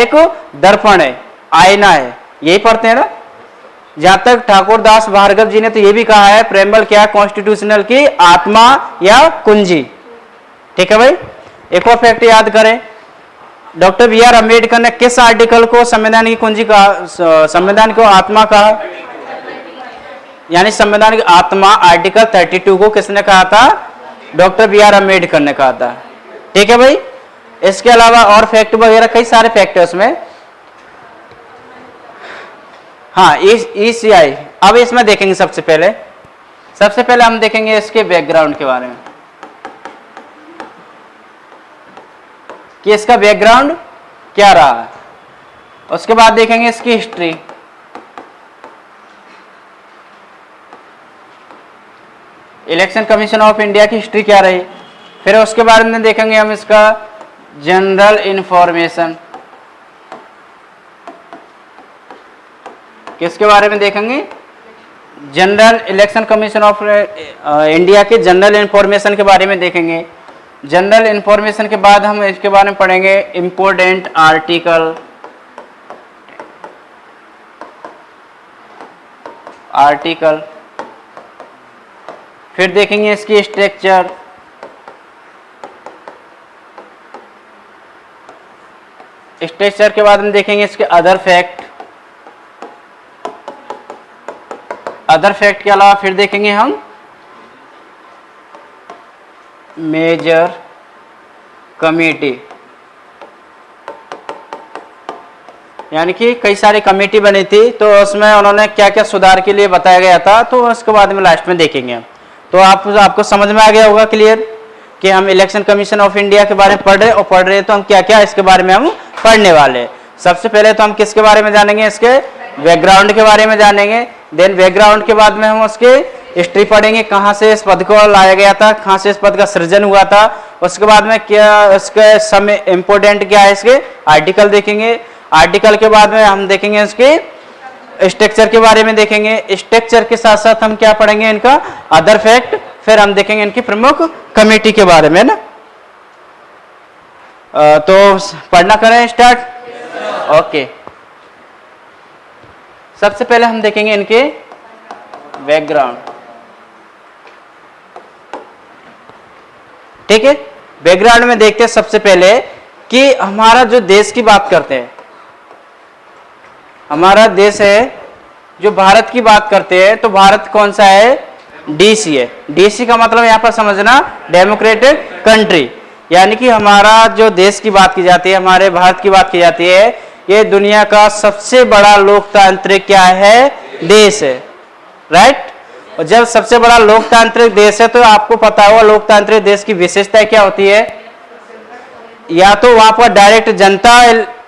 एक दर्पण है, आईना है, यही पढ़ते हैं ना। जहां तक ठाकुर दास भार्गव जी ने तो ये भी कहा है प्रेम्बल क्या कॉन्स्टिट्यूशनल की आत्मा या कुंजी। ठीक है भाई। एक और फैक्ट याद करें, डॉक्टर बी आर अम्बेडकर ने किस आर्टिकल को संविधान की कुंजी कहा, संविधान को आत्मा कहा, यानी संविधान की आत्मा आर्टिकल 32 को किसने कहा था, डॉक्टर बी आर अम्बेडकर ने कहा था। ठीक है भाई। इसके अलावा और फैक्ट वगैरह कई सारे फैक्ट है उसमें। हाँ, ECI अब इसमें देखेंगे। सबसे पहले हम देखेंगे इसके बैकग्राउंड के बारे में कि इसका बैकग्राउंड क्या रहा है। उसके बाद देखेंगे इसकी history, election commission of India की हिस्ट्री क्या रही। फिर उसके बारे में देखेंगे हम इसका जनरल इंफॉर्मेशन, किसके बारे में देखेंगे, general election commission of India के जनरल इंफॉर्मेशन के बारे में देखेंगे। जनरल इंफॉर्मेशन के बाद हम इसके बारे में पढ़ेंगे इंपोर्टेंट आर्टिकल। फिर देखेंगे इसकी स्ट्रक्चर, के बाद हम देखेंगे इसके अदर फैक्ट के अलावा फिर देखेंगे हम मेजर कमेटी, यानी कि कई सारी कमेटी बनी थी तो उसमें उन्होंने क्या क्या सुधार के लिए बताया गया था, तो उसके बाद में लास्ट में देखेंगे। तो आपको समझ में आ गया होगा क्लियर कि हम इलेक्शन कमीशन ऑफ इंडिया के बारे में पढ़ रहे तो हम क्या क्या इसके बारे में हम पढ़ने वाले। सबसे पहले तो हम किसके बारे में जानेंगे, इसके बैकग्राउंड के बारे में जानेंगे। देन बैकग्राउंड के बाद में हम उसके हिस्ट्री पढ़ेंगे, कहाँ से इस पद को लाया गया था, कहाँ से इस पद का सृजन हुआ था। उसके बाद में क्या इसके समय इंपोर्टेंट क्या है, इसके आर्टिकल देखेंगे। आर्टिकल के बाद में हम देखेंगे इसके स्ट्रक्चर के बारे में देखेंगे। स्ट्रक्चर के साथ साथ हम क्या पढ़ेंगे, इनका अदर फैक्ट। फिर हम देखेंगे इनकी प्रमुख कमेटी के बारे में ना। तो पढ़ना करें स्टार्ट। ओके, सबसे पहले हम देखेंगे इनके बैकग्राउंड। ठीक है, बैकग्राउंड में देखते हैं सबसे पहले कि हमारा जो देश की बात करते हैं, हमारा देश है जो भारत की बात करते हैं, तो भारत कौन सा है, डीसी है। डीसी का मतलब यहां पर समझना डेमोक्रेटिक कंट्री, यानी कि हमारा जो देश की बात की जाती है, हमारे भारत की बात की जाती है, ये दुनिया का सबसे बड़ा लोकतांत्रिक क्या है, देश है। राइट। और जब सबसे बड़ा लोकतांत्रिक देश है तो आपको पता होगा लोकतांत्रिक देश की विशेषता क्या होती है, या तो वहां पर डायरेक्ट जनता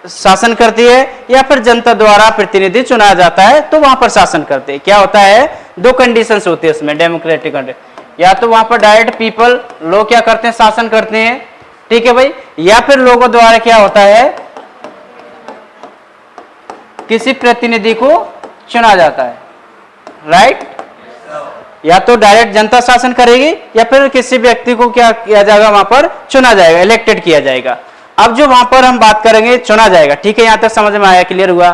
शासन करती है या फिर जनता द्वारा प्रतिनिधि चुना जाता है तो वहां पर शासन करते हैं। क्या होता है, दो कंडीशंस होती है इसमें डेमोक्रेटिक कंट्री, या तो वहां पर डायरेक्ट पीपल लोग क्या करते हैं, शासन करते हैं। ठीक है भाई। या फिर लोगों द्वारा क्या होता है, किसी प्रतिनिधि को चुना जाता है। राइट। या तो डायरेक्ट जनता शासन करेगी या फिर किसी व्यक्ति को क्या किया जाएगा, वहां पर चुना जाएगा, इलेक्टेड किया जाएगा। अब जो वहां पर हम बात करेंगे चुना जाएगा। ठीक है, यहां तक समझ में आया, क्लियर हुआ।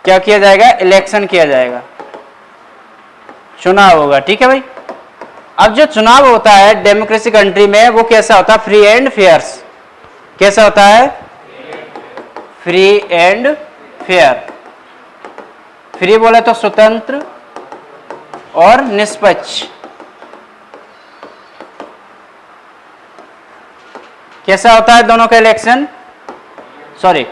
क्या किया जाएगा, इलेक्शन किया जाएगा, चुनाव होगा। ठीक है भाई। अब जो चुनाव होता है डेमोक्रेसी कंट्री में वो कैसा होता है, फ्री एंड फेयर्स। कैसा होता है, फ्री एंड फेयर। फ्री बोले तो स्वतंत्र और निष्पक्ष। कैसा होता है दोनों का इलेक्शन, सॉरी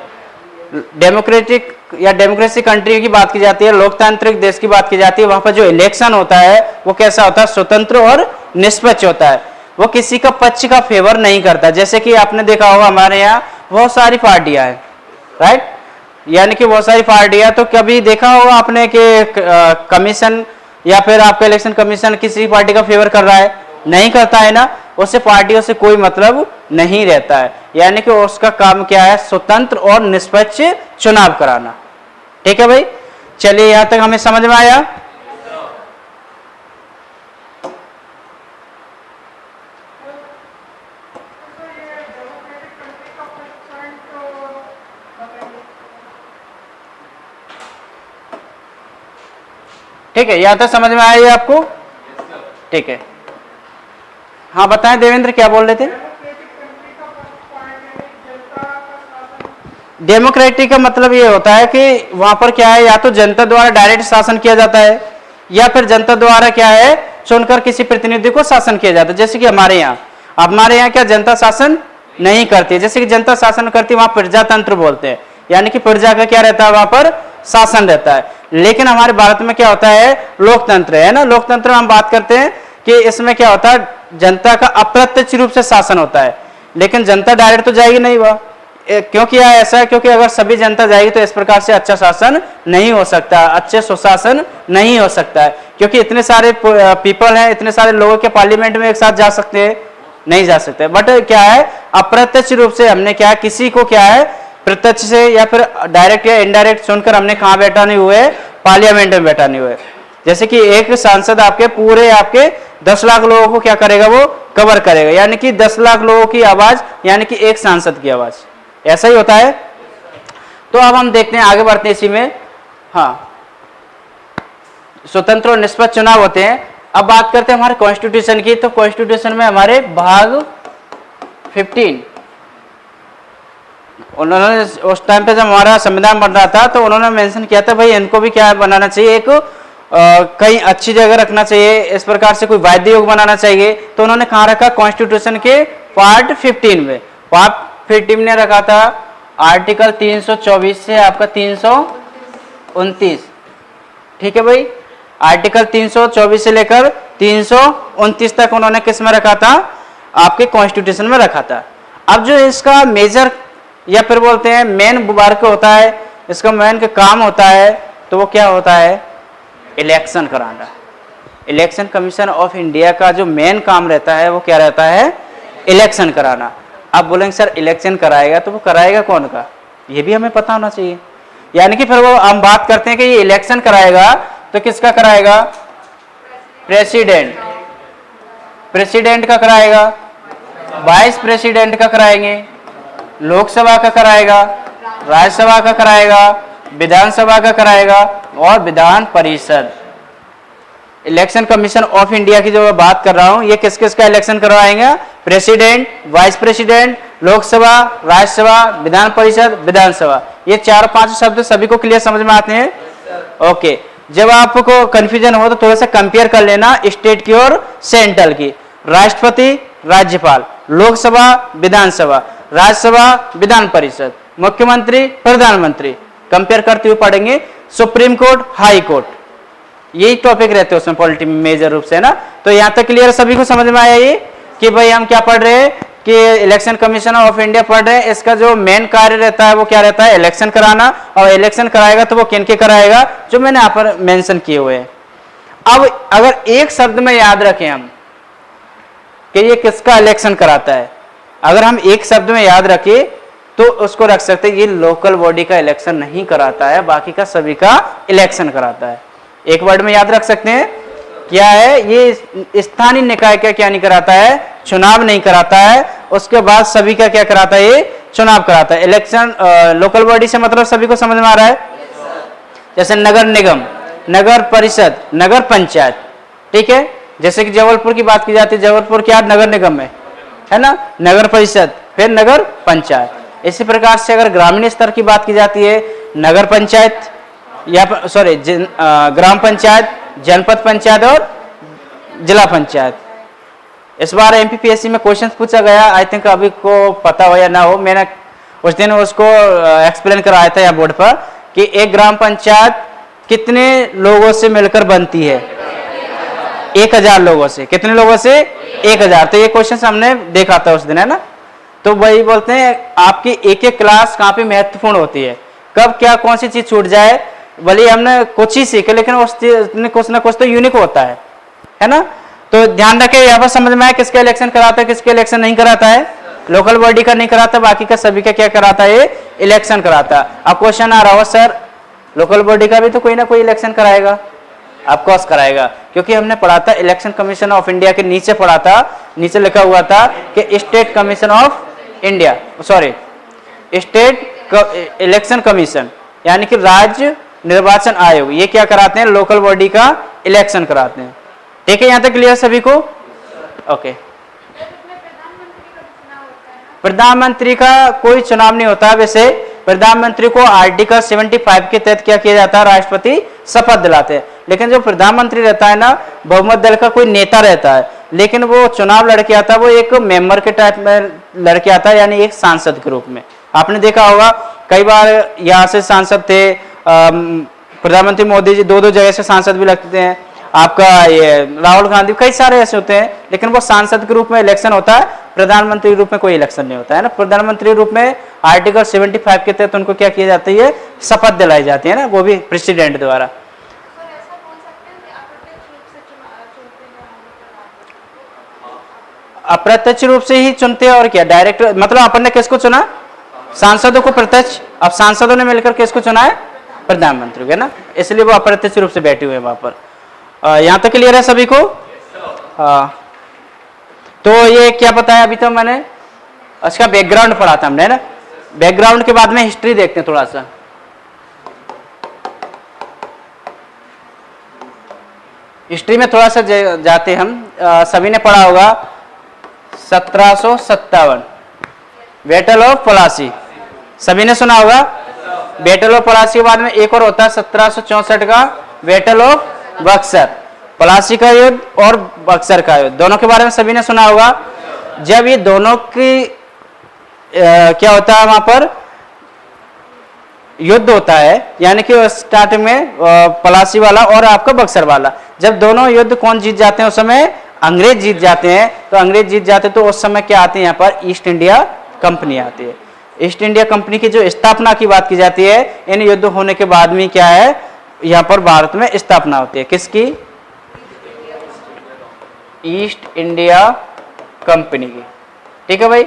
डेमोक्रेटिक या डेमोक्रेसी कंट्री की बात की जाती है, लोकतांत्रिक देश की बात की जाती है, वहां पर जो इलेक्शन होता है वो कैसा होता है, स्वतंत्र और निष्पक्ष होता है। वो किसी का पक्ष का फेवर नहीं करता। जैसे कि आपने देखा होगा हमारे यहाँ बहुत सारी पार्टियां हैं। राइट। यानी कि बहुत सारी पार्टियां, तो कभी देखा होगा आपने कि कमीशन या फिर आपका इलेक्शन कमीशन किसी पार्टी का फेवर कर रहा है, नहीं करता है ना। उससे पार्टियों से कोई मतलब नहीं रहता है, यानी कि उसका काम क्या है, स्वतंत्र और निष्पक्ष चुनाव कराना। ठीक है भाई। चलिए यहां तक हमें समझ में आया। ठीक है, यहां तक समझ में आया ये आपको? ठीक है, हाँ बताएं देवेंद्र क्या बोल रहे थे? डेमोक्रेटिक का मतलब ये होता है कि वहां पर क्या है, या तो जनता द्वारा डायरेक्ट शासन किया जाता है या फिर जनता द्वारा क्या है चुनकर किसी प्रतिनिधि को शासन किया जाता है। जैसे कि हमारे यहाँ क्या जनता शासन नहीं करती है। जैसे कि जनता शासन करती है वहां प्रजातंत्र बोलते हैं, यानी कि प्रजा का क्या रहता है वहां पर शासन रहता है। लेकिन हमारे भारत में क्या होता है, लोकतंत्र है ना। लोकतंत्र में हम बात करते हैं कि इसमें क्या होता है, जनता का अप्रत्यक्ष रूप से शासन होता है, लेकिन जनता डायरेक्ट तो जाएगी नहीं वह। क्यों किया ऐसा है? क्योंकि अगर सभी जनता जाएगी तो इस प्रकार से अच्छा शासन नहीं हो सकता, अच्छे सुशासन नहीं हो सकता है। क्योंकि इतने सारे पीपल हैं, इतने सारे लोगों के पार्लियामेंट में एक साथ जा सकते हैं? नहीं जा सकते। बट क्या है, अप्रत्यक्ष रूप से हमने क्या किसी को क्या है प्रत्यक्ष से या फिर डायरेक्ट या इनडायरेक्ट चुनकर हमने कहाँ बैठा नहीं हुए, पार्लियामेंट में बैठा नहीं हुए। जैसे कि एक सांसद आपके पूरे आपके 10 लाख लोगों को क्या करेगा, वो कवर करेगा, यानी कि 10 लाख लोगों की आवाज, यानी कि एक सांसद की आवाज, ऐसा ही होता है। तो अब हम देखते हैं, आगे बढ़ते हैं इसी में। हाँ, स्वतंत्र और निष्पक्ष चुनाव होते हैं। अब बात करते हैं हमारे कॉन्स्टिट्यूशन की। तो कॉन्स्टिट्यूशन में हमारे भाग 15, उन्होंने उस टाइम पे जब हमारा संविधान बन रहा था तो उन्होंने मेंशन किया था भाई इनको भी क्या बनाना चाहिए, एक कहीं अच्छी जगह रखना चाहिए, इस प्रकार से कोई वाद्य योग बनाना चाहिए। तो उन्होंने कहाँ रखा, कॉन्स्टिट्यूशन के पार्ट 15 में। पार्ट 15 ने रखा था आर्टिकल 324 से आपका 329। ठीक है भाई, आर्टिकल 324 से लेकर 329 तक उन्होंने किस में रखा था, आपके कॉन्स्टिट्यूशन में रखा था। अब जो इसका मेजर या फिर बोलते हैं मेन वर्क होता है, इसका मेन का काम होता है, तो वो क्या होता है, इलेक्शन कराना। इलेक्शन कमीशन ऑफ इंडिया का जो मेन काम रहता है वो क्या रहता है, इलेक्शन कराना। आप बोलेंगे सर इलेक्शन कराएगा, तो वो कराएगा कौन का, ये भी हमें पता होना चाहिए। यानी कि फिर वो हम बात करते हैं कि ये इलेक्शन कराएगा तो किसका कराएगा, प्रेसिडेंट, प्रेसिडेंट का कराएगा, वाइस प्रेसिडेंट का कराएंगे, लोकसभा का कराएगा, राज्यसभा का कराएगा, विधानसभा का कराएगा और Vidhan Parishad. Election commission of India की जो मैं बात कर रहा हूं, ये किस किस का इलेक्शन करवाएंगे, president, vice president, Lok Sabha, Rajya Sabha, Vidhan Parishad, विधानसभा। ये 4-5 शब्द सभी को क्लियर समझ में आते हैं? ओके, जब आपको कंफ्यूजन हो तो थोड़ा सा कंपेयर कर लेना स्टेट की और सेंट्रल की। राष्ट्रपति, राज्यपाल, लोकसभा, विधानसभा, राज्यसभा, विधान परिषद, मुख्यमंत्री, प्रधानमंत्री, कंपेयर करते हुए पढ़ेंगे। सुप्रीम कोर्ट, हाई कोर्ट, यही टॉपिक रहते हैं उसमें पॉलिटी में मेजर रूप से ना। तो यहां तक क्लियर सभी को समझ में आया ये कि भाई हम क्या पढ़ रहे हैं कि इलेक्शन कमीशन ऑफ इंडिया पढ़ रहे हैं। इसका जो मेन कार्य रहता है वो क्या रहता है, इलेक्शन कराना। और इलेक्शन कराएगा तो वो किन के कराएगा, जो मैंने यहाँ पर मेंशन किए हुए हैं। अब अगर एक शब्द में याद रखें हम कि ये किसका इलेक्शन कराता है, अगर हम एक शब्द में याद रखें तो उसको रख सकते हैं ये लोकल बॉडी का इलेक्शन नहीं कराता है, बाकी का सभी का इलेक्शन कराता है। एक वर्ड में याद रख सकते हैं क्या है, ये स्थानीय निकाय का क्या नहीं कराता है, चुनाव नहीं कराता है। उसके बाद सभी का क्या कराता है, ये चुनाव कराता है। इलेक्शन लोकल बॉडी से मतलब सभी को समझ में आ रहा है। जैसे नगर निगम, नगर परिषद, नगर पंचायत, ठीक है। जैसे कि जबलपुर की बात की जाती है, जबलपुर क्या नगर निगम में है ना, नगर परिषद, फिर नगर पंचायत। इसी प्रकार से अगर ग्रामीण स्तर की बात की जाती है, नगर पंचायत या सॉरी ग्राम पंचायत, जनपद पंचायत और जिला पंचायत। इस बार एमपीपीएससी में क्वेश्चन पूछा गया, आई थिंक अभी को पता हो या ना हो, मैंने उस दिन उसको एक्सप्लेन कराया था यहाँ बोर्ड पर कि एक ग्राम पंचायत कितने लोगों से मिलकर बनती है, 1000 लोगों से। कितने लोगों से, 1000। तो ये क्वेश्चन हमने देखा था उस दिन, है ना। तो वही बोलते हैं आपकी एक एक क्लास कहाँ पे महत्वपूर्ण होती है, कब क्या कौन सी चीज छूट जाए। भले हमने कुछ ही सीखे लेकिन उसने कुछ ना कुछ तो यूनिक होता है ना। तो ध्यान रखें, यहाँ पर समझ में आया किसका इलेक्शन कराता है, किसका इलेक्शन नहीं कराता है। लोकल बॉडी का नहीं कराता, बाकी का सभी का क्या कराता है, इलेक्शन कराता। अब क्वेश्चन आ रहा हो सर लोकल बॉडी का भी तो कोई ना कोई इलेक्शन कराएगा, ऑफकोर्स कराएगा, क्योंकि हमने पढ़ा था इलेक्शन कमीशन ऑफ इंडिया के नीचे पढ़ा था, नीचे लिखा हुआ था कि state commission of India, sorry state election commission यानी कि राज्य निर्वाचन आयोग, ये क्या कराते हैं, लोकल बॉडी का इलेक्शन कराते हैं। ठीक है, यहां तक क्लियर सभी को? ओके। प्रधानमंत्री का कोई चुनाव नहीं होता। वैसे प्रधानमंत्री को आर्टिकल 75 के तहत क्या किया जाता है, राष्ट्रपति शपथ दिलाते हैं। लेकिन जो प्रधानमंत्री रहता है ना, बहुमत दल का कोई नेता रहता है, लेकिन वो चुनाव लड़के आता है, वो एक मेंबर के टाइप में लड़के आता है, यानी एक सांसद के रूप में। आपने देखा होगा कई बार यहाँ से सांसद थे, प्रधानमंत्री मोदी जी दो जगह से सांसद भी लगते हैं, आपका ये राहुल गांधी, कई सारे ऐसे होते हैं, लेकिन वो सांसद के रूप में इलेक्शन होता है, प्रधानमंत्री के रूप में कोई इलेक्शन नहीं होता है ना। प्रधानमंत्री रूप में आर्टिकल 75 के तहत उनको क्या किया जाता है, शपथ दिलाई जाती है ना, वो भी प्रेसिडेंट द्वारा। अप्रत्यक्ष रूप से ही चुनते हैं, और क्या डायरेक्ट, मतलब अपन ने किसको चुना, सांसदों को प्रत्यक्ष, अब सांसदों ने मिलकर किसको चुना है, प्रधानमंत्री को, है ना, इसलिए वो अप्रत्यक्ष रूप से बैठे हुए हैं वहां पर। यहां तक क्लियर है सभी को? हाँ, तो ये क्या बताया अभी तो मैंने, इसका बैकग्राउंड पढ़ा था हमने, है ना। बैकग्राउंड के बाद में हिस्ट्री देखते हैं थोड़ा सा। हिस्ट्री में थोड़ा सा जाते हम। सभी ने पढ़ा होगा 1757 बैटल ऑफ प्लासी, सभी ने सुना होगा। बैटल ऑफ प्लासी के बाद में एक और होता है 1764 का बैटल ऑफ बक्सर। प्लासी का युद्ध और बक्सर का युद्ध, दोनों के बारे में सभी ने सुना होगा। जब ये दोनों की क्या होता है, वहां पर युद्ध होता है, यानी कि स्टार्ट में प्लासी वाला और आपका बक्सर वाला, जब दोनों युद्ध कौन जीत जाते हैं, उस समय अंग्रेज जीत जाते हैं। तो अंग्रेज जीत जाते हैं, तो उस समय क्या आती है यहाँ पर, ईस्ट इंडिया कंपनी आती है। ईस्ट इंडिया कंपनी की जो स्थापना की बात की जाती है, इन युद्ध होने के बाद में क्या है, यहाँ पर भारत में स्थापना होती है किसकी, ईस्ट इंडिया कंपनी की। ठीक है भाई।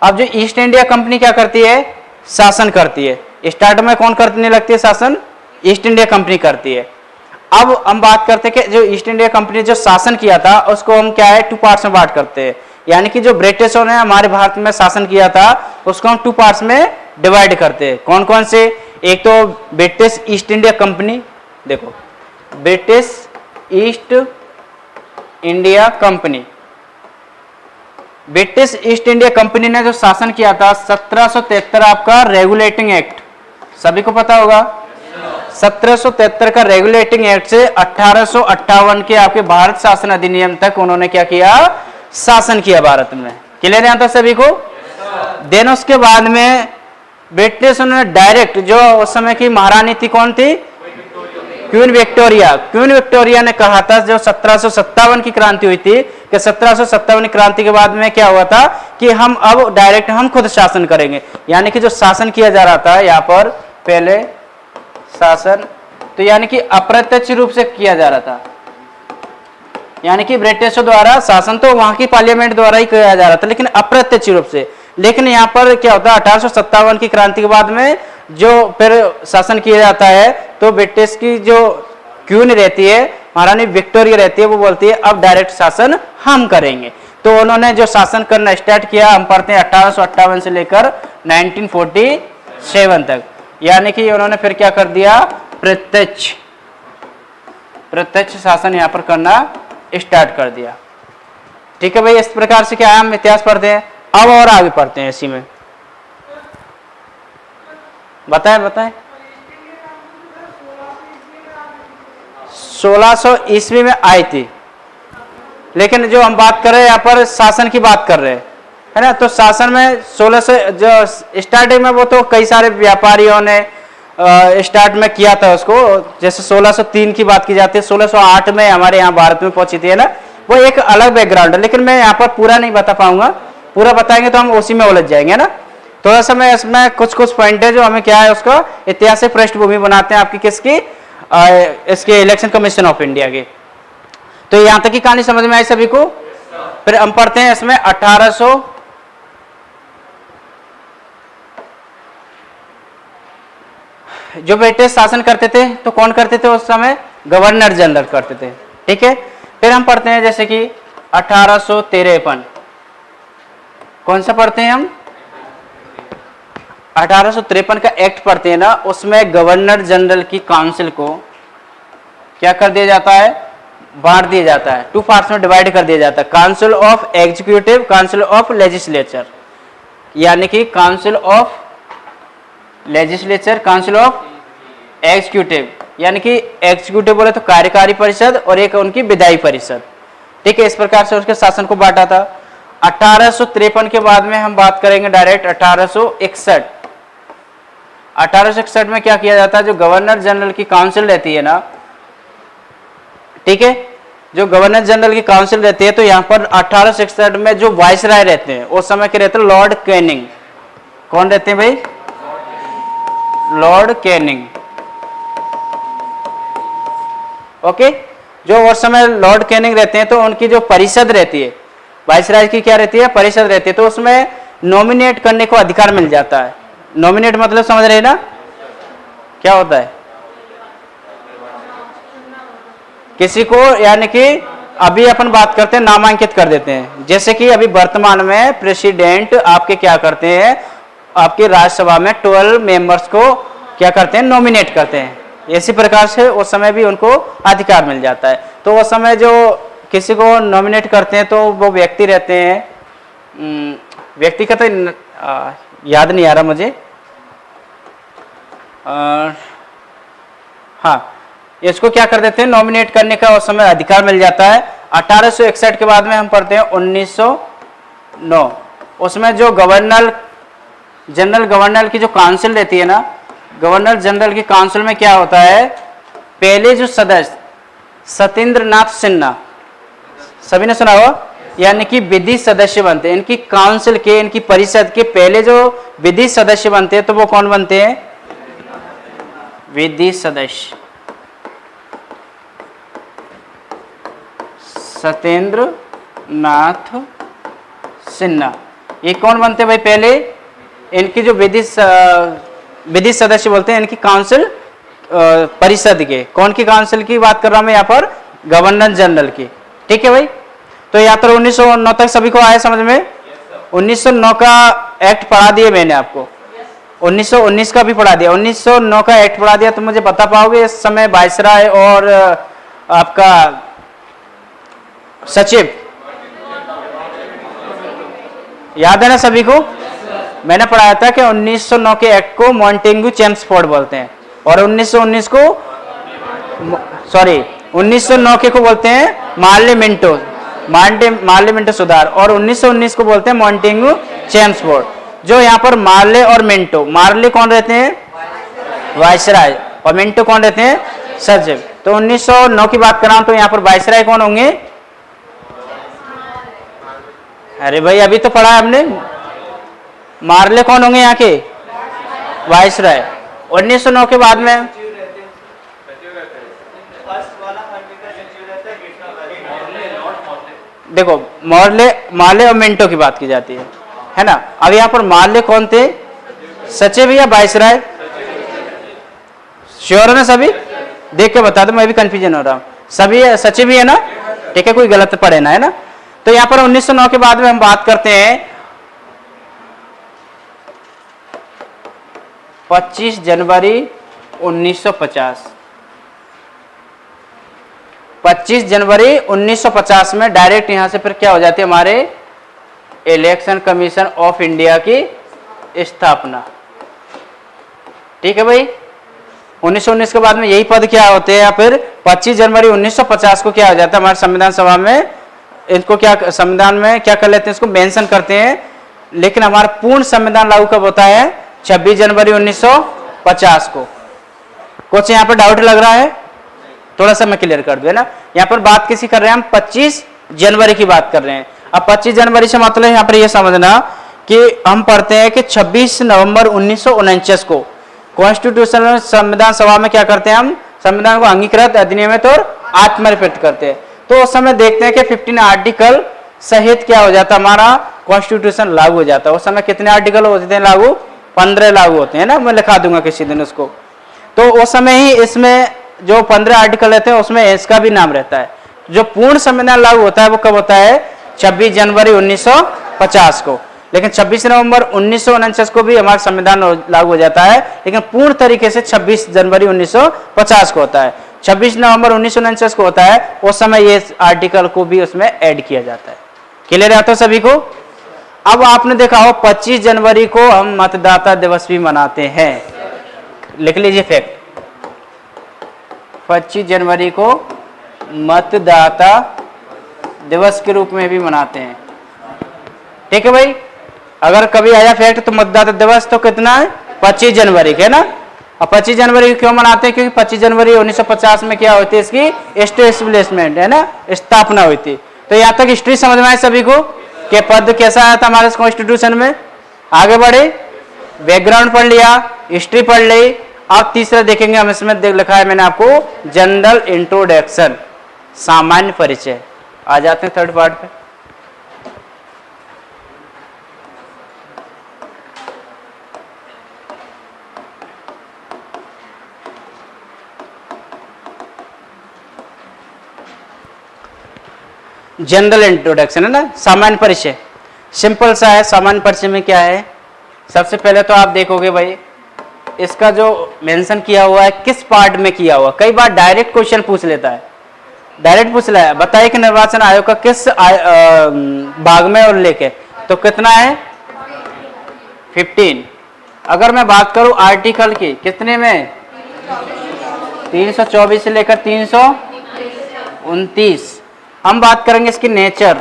अब जो ईस्ट इंडिया कंपनी क्या करती है, शासन करती है। स्टार्ट में कौन करने लगती है शासन, ईस्ट इंडिया कंपनी करती है। अब हम बात करते हैं कि जो ईस्ट इंडिया कंपनी जो शासन किया था, उसको हम क्या है, टू पार्ट्स में बांट करते हैं। यानी कि जो ब्रिटिशों ने हमारे भारत में शासन किया था, उसको हम टू पार्ट्स में डिवाइड करते हैं। कौन कौन से, एक तो ब्रिटिश ईस्ट इंडिया कंपनी, देखो British east India company, British east India company ने जो शासन किया था 1773 आपका रेगुलेटिंग एक्ट, सभी को पता होगा। 1773 का रेगुलेटिंग एक्ट से 1858 के आपके भारत शासन अधिनियम तक उन्होंने क्या किया, शासन किया भारत में। क्लियर है तक सभी को? देन उसके बाद में ब्रिटिश ने डायरेक्ट, जो उस समय की महारानी थी कौन थी, क्वीन विक्टोरिया। क्वीन विक्टोरिया ने कहा था, जो 1757 की क्रांति हुई थी, कि 1757 क्रांति के बाद में क्या हुआ था कि हम अब डायरेक्ट हम खुद शासन करेंगे। यानी कि जो शासन किया जा रहा था यहाँ पर पहले शासन, तो यानी कि अप्रत्यक्ष रूप से किया जा रहा था, यानी कि ब्रिटिशों द्वारा शासन तो वहां की पार्लियामेंट द्वारा ही किया जा रहा था, लेकिन अप्रत्यक्ष रूप से। लेकिन यहाँ पर क्या होता है, 1857 की क्रांति के बाद में जो फिर शासन किया जाता है, तो ब्रिटिश की जो क्वीन रहती है, महारानी विक्टोरिया रहती है, वो बोलती है अब डायरेक्ट शासन हम करेंगे। तो उन्होंने जो शासन करना स्टार्ट किया, हम पढ़ते हैं 1858 से लेकर 1947 तक। यानी कि उन्होंने फिर क्या कर दिया, प्रत्यक्ष शासन यहाँ पर करना स्टार्ट कर दिया। ठीक है भाई, इस प्रकार से क्या है, हम इतिहास पढ़ते हैं। अब और आगे पढ़ते हैं इसी में, बताएं 1600 ईस्वी में आई थी, लेकिन जो हम बात कर रहे हैं यहाँ पर शासन की बात कर रहे हैं, है ना। तो शासन में 1600 जो स्टार्टिंग में, वो तो कई सारे व्यापारियों ने स्टार्ट में किया था उसको। जैसे 1603 की बात की जाती है, 1608 में हमारे यहाँ भारत में पहुंची थी, है ना। वो एक अलग बैकग्राउंड है, लेकिन मैं यहाँ पर पूरा नहीं बता पाऊंगा। पूरा बताएंगे तो हम उसी में उलझ जाएंगे, है ना। थोड़ा सा मैं इसमें कुछ पॉइंट है जो हमें क्या है, उसका ऐतिहासिक पृष्ठभूमि बनाते हैं आपकी किसकी, इसके इलेक्शन कमीशन ऑफ इंडिया के। तो यहां तक की कहानी समझ में आई सभी को? फिर हम पढ़ते हैं इसमें 1800 जो ब्रिटिश शासन करते थे, तो कौन करते थे उस समय, गवर्नर जनरल करते थे। ठीक है। फिर हम पढ़ते हैं जैसे कि 1853, कौन सा पढ़ते हैं हम, 1853 का एक्ट पढ़ते हैं ना। उसमें गवर्नर जनरल की काउंसिल को क्या कर दिया जाता है, बांट दिया जाता है, 2 पार्ट्स में डिवाइड कर दिया जाता है, council of executive, council of legislature, यानी कि council of legislature, council of executive, यानी कि एग्जीक्यूटिव बोले तो कार्यकारी परिषद और एक उनकी विधायी परिषद। ठीक है, इस प्रकार से उसके शासन को बांटा था। 1853 के बाद में हम बात करेंगे डायरेक्ट 1861। 1861 में क्या किया जाता है, जो गवर्नर जनरल की काउंसिल रहती है ना, ठीक है, जो गवर्नर जनरल की काउंसिल रहती है, तो यहाँ पर 1861 में जो वाइसराय रहते हैं उस समय के रहते हैं लॉर्ड कैनिंग। कौन रहते हैं भाई, लॉर्ड कैनिंग। ओके, जो उस समय लॉर्ड कैनिंग रहते हैं तो उनकी जो परिषद रहती है, वाइसराय की क्या रहती है, परिषद रहती है, तो उसमें नॉमिनेट करने को अधिकार मिल जाता है। नॉमिनेट मतलब समझ रहे हैं ना, क्या होता है, किसी को, यानी कि अभी अपन बात करते हैं नामांकित कर देते हैं, जैसे कि अभी वर्तमान में प्रेसिडेंट आपके क्या करते हैं, आपके राज्यसभा में 12 मेंबर्स को क्या करते हैं, नॉमिनेट करते हैं। इसी प्रकार से उस समय भी उनको अधिकार मिल जाता है। तो उस समय जो किसी को नॉमिनेट करते हैं तो वो व्यक्ति रहते हैं, व्यक्ति का तो याद नहीं आ रहा मुझे, हाँ, इसको क्या कर देते हैं, नॉमिनेट करने का उस समय अधिकार मिल जाता है। 1861 के बाद में हम पढ़ते हैं 1909, उसमें जो गवर्नर गवर्नर की जो काउंसिल रहती है ना, गवर्नर जनरल की काउंसिल में क्या होता है, पहले जो सदस्य सत्येंद्र नाथ सिन्हा, सभी ने सुना होगा, यानी कि विधि सदस्य बनते हैं इनकी काउंसिल के, इनकी परिषद के पहले जो विधि सदस्य बनते हैं तो वो कौन बनते हैं, विधि सदस्य सत्येंद्र नाथ सिन्हा। ये कौन बनते हैं भाई, पहले इनकी जो विधि सदस्य बोलते हैं, इनकी काउंसिल परिषद के, कौन की काउंसिल की बात कर रहा हूं मैं यहाँ पर, गवर्नर जनरल की। ठीक है भाई, तो यहाँ पर 1909 तक सभी को आया समझ में। 1909 का एक्ट पढ़ा दिया मैंने आपको, 1919 का भी पढ़ा दिया, 1909 का एक्ट पढ़ा दिया, तो मुझे बता पाओगे इस समय वाइसराय और आपका सचिव याद है ना सभी को। मैंने पढ़ाया था कि 1909 के एक्ट को मॉन्टेग्यू चेम्सफोर्ड बोलते हैं और 1919 को, सॉरी 1909 के को बोलते हैं मार्ले मिंटो सुधार, और 1919 को बोलते हैं मॉन्टेग्यू चेम्सफोर्ड। जो यहाँ पर मार्ले और मिंटो, मार्ले कौन रहते हैं, वाइसराय, और मिंटो कौन रहते हैं, सचिव। तो 1909 की बात कर रहा हूं, तो यहाँ पर वाइसराय कौन होंगे, अरे भाई अभी तो पढ़ा है हमने, मार्ले कौन होंगे यहाँ के, वाइसराय। 1909 के बाद में देखो मार्ले और मिंटो की बात की जाती है ना। अब यहाँ पर मार्ले कौन थे, सचिव या वाइसराय, श्योर है ना सभी, देख के बता दो, मैं भी कंफ्यूजन हो रहा हूँ, सभी सचिव ही है ना, ठीक है, कोई गलत पढ़े ना, है ना। तो यहाँ पर 1909 के बाद में हम बात करते हैं 25 जनवरी 1950। 25 जनवरी 1950 में डायरेक्ट यहां से फिर क्या हो जाती है, हमारे इलेक्शन कमीशन ऑफ इंडिया की स्थापना। ठीक है भाई, 1919 के बाद में यही पद क्या होते हैं, या फिर 25 जनवरी 1950 को क्या हो जाता है, हमारे संविधान सभा में इनको क्या, संविधान में क्या कर लेते हैं, इसको मेंशन करते हैं। लेकिन हमारा पूर्ण संविधान लागू कब होता है, 26 जनवरी 1950 को। कुछ यहाँ पर डाउट लग रहा है, थोड़ा सा मैं क्लियर कर दूं, है ना। यहाँ पर बात किसी कर रहे हैं हम, 25 जनवरी की बात कर रहे हैं। अब 25 जनवरी से मतलब यहाँ पर यह समझना कि हम पढ़ते हैं कि 26 नवंबर 1949 को कॉन्स्टिट्यूशनल संविधान सभा में क्या करते हैं, हम संविधान को अंगीकृत, अधिनियमित और आत्मनिर्भर करते हैं। तो उस समय देखते हैं कि 15 आर्टिकल सहित क्या हो जाता है, हमारा कॉन्स्टिट्यूशन लागू हो जाता है। उस समय कितने आर्टिकल होते हैं लागू, 15 लागू होते हैं ना, मैं लिखा दूंगा किसी दिन उसको। तो उस समय ही इसमें जो 15 आर्टिकल रहते हैं उसमें इसका भी नाम रहता है। जो पूर्ण संविधान लागू होता है वो कब होता है, 26 जनवरी 1950 को। लेकिन 26 नवंबर 1949 को भी हमारा संविधान लागू हो जाता है, लेकिन पूर्ण तरीके से 26 जनवरी 1950 को होता है। 26 नवंबर 1949 को होता है, उस समय ये आर्टिकल को भी उसमें ऐड किया जाता है। क्लियर है तो सभी को? अब आपने देखा हो 25 जनवरी को हम मतदाता दिवस भी मनाते हैं, लिख लीजिए फैक्ट, 25 जनवरी को मतदाता दिवस के रूप में भी मनाते हैं। ठीक है भाई, अगर कभी आया फैक्ट तो मतदाता दिवस तो कितना है, 25 जनवरी के ना। अब 25 जनवरी क्यों मनाते हैं? क्योंकि 25 जनवरी 1950 में क्या होती है, इसकी एस्टेब्लिशमेंट है ना, स्थापना हुई थी। तो यहाँ तक हिस्ट्री समझ में आए सभी को कि पद कैसा आया था हमारे कॉन्स्टिट्यूशन में। आगे बढ़े, बैकग्राउंड पढ़ लिया, हिस्ट्री पढ़ ली। अब तीसरा देखेंगे हम, इसमें लिखा है मैंने आपको जनरल इंट्रोडक्शन, सामान्य परिचय। आ जाते हैं थर्ड पार्ट पे। जनरल इंट्रोडक्शन है ना, सामान्य परिचय। सिंपल सा है। सामान्य परिचय में क्या है, सबसे पहले तो आप देखोगे भाई इसका जो मेंशन किया हुआ है किस पार्ट में किया हुआ। कई बार डायरेक्ट क्वेश्चन पूछ लेता है, डायरेक्ट पूछ रहा है बताइए कि निर्वाचन आयोग का किस भाग में उल्लेख है, तो कितना है 15। अगर मैं बात करूं आर्टिकल की, कितने में 324 से लेकर 329। हम बात करेंगे इसकी नेचर,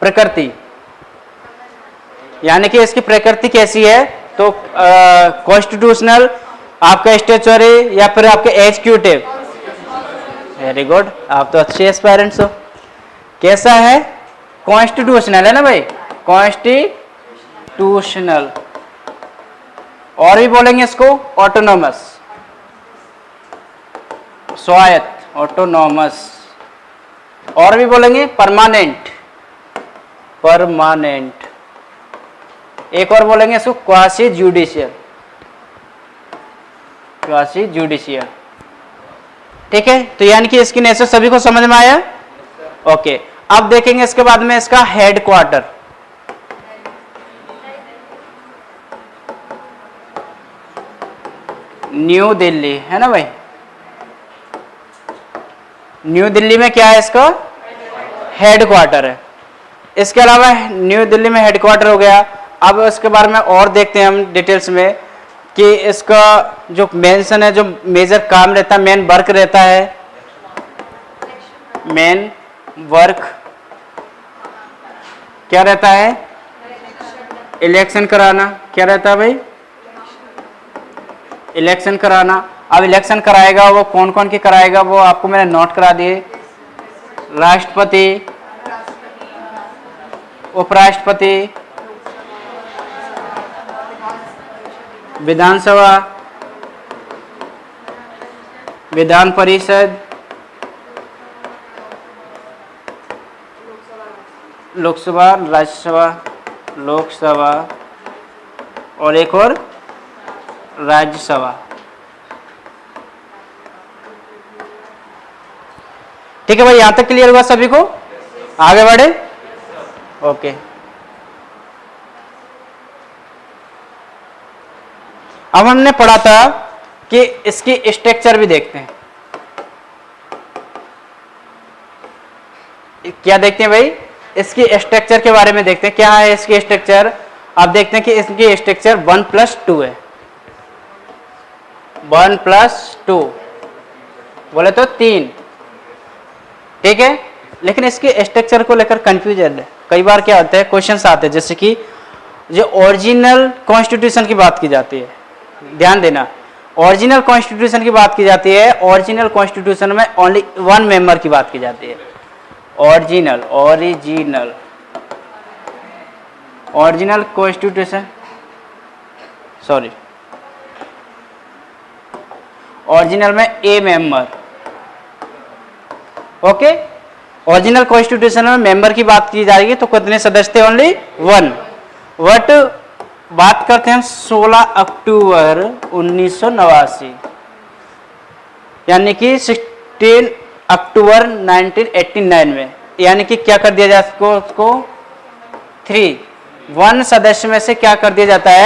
प्रकृति, यानी कि इसकी प्रकृति कैसी है। तो कॉन्स्टिट्यूशनल, आपका स्टैट्यूटरी, या फिर आपके एग्जीक्यूटिव। वेरी गुड, आप तो अच्छे एस्पायरेंट्स हो। कैसा है, कॉन्स्टिट्यूशनल है ना भाई, कॉन्स्टिट्यूशनल। और भी बोलेंगे इसको ऑटोनॉमस, स्वायत्त, ऑटोनॉमस। और भी बोलेंगे परमानेंट, परमानेंट। एक और बोलेंगे इसको क्वासी जुडिशियल, क्वासी जुडिशियल। ठीक है, तो यानी कि इसकी नेचर सभी को समझ में आया। ओके, अब देखेंगे इसके बाद में इसका हेड क्वार्टर। न्यू दिल्ली है ना भाई, न्यू दिल्ली में क्या है, इसका हेड क्वार्टर है। इसके अलावा न्यू दिल्ली में हेड क्वार्टर हो गया। अब इसके बारे में और देखते हैं हम डिटेल्स में कि इसका जो मेंशन है, जो मेजर काम रहता है, मेन वर्क रहता है, मेन वर्क क्या रहता है, इलेक्शन कराना। क्या रहता है भाई, इलेक्शन कराना। अब इलेक्शन कराएगा वो कौन कौन की कराएगा, वो आपको मैंने नोट करा दिए। राष्ट्रपति, उपराष्ट्रपति, विधानसभा, विधान परिषद, लोकसभा, राज्यसभा, लोकसभा और एक और राज्यसभा। ठीक है भाई, यहां तक क्लियर हुआ सभी को? आगे बढ़े। ओके, अब हमने पढ़ा था कि इसकी स्ट्रक्चर भी देखते हैं। क्या देखते हैं भाई, इसकी स्ट्रक्चर के बारे में देखते हैं। क्या है इसकी स्ट्रक्चर? आप देखते हैं कि इसकी स्ट्रक्चर 1+2 है। 1+2 बोले तो 3। ठीक है, लेकिन इसके स्ट्रक्चर को लेकर कंफ्यूजन है। कई बार क्या होता है, क्वेश्चंस आते हैं, जैसे कि जो ओरिजिनल कॉन्स्टिट्यूशन की बात की जाती है, ध्यान देना, ओरिजिनल कॉन्स्टिट्यूशन की बात की जाती है। ओरिजिनल कॉन्स्टिट्यूशन में ओनली 1 मेंबर की बात की जाती है। Original, original, original constitution, sorry, original में a member. Okay, original constitution में मेंबर की बात की जाएगी तो कितने सदस्य थे? ओनली 1। बट बात करते हैं 16 अक्टूबर 1989, यानी कि 16 अक्टूबर 1989 में, यानी कि क्या कर दिया जाए उसको 3 1 सदस्य में से क्या कर दिया जाता है,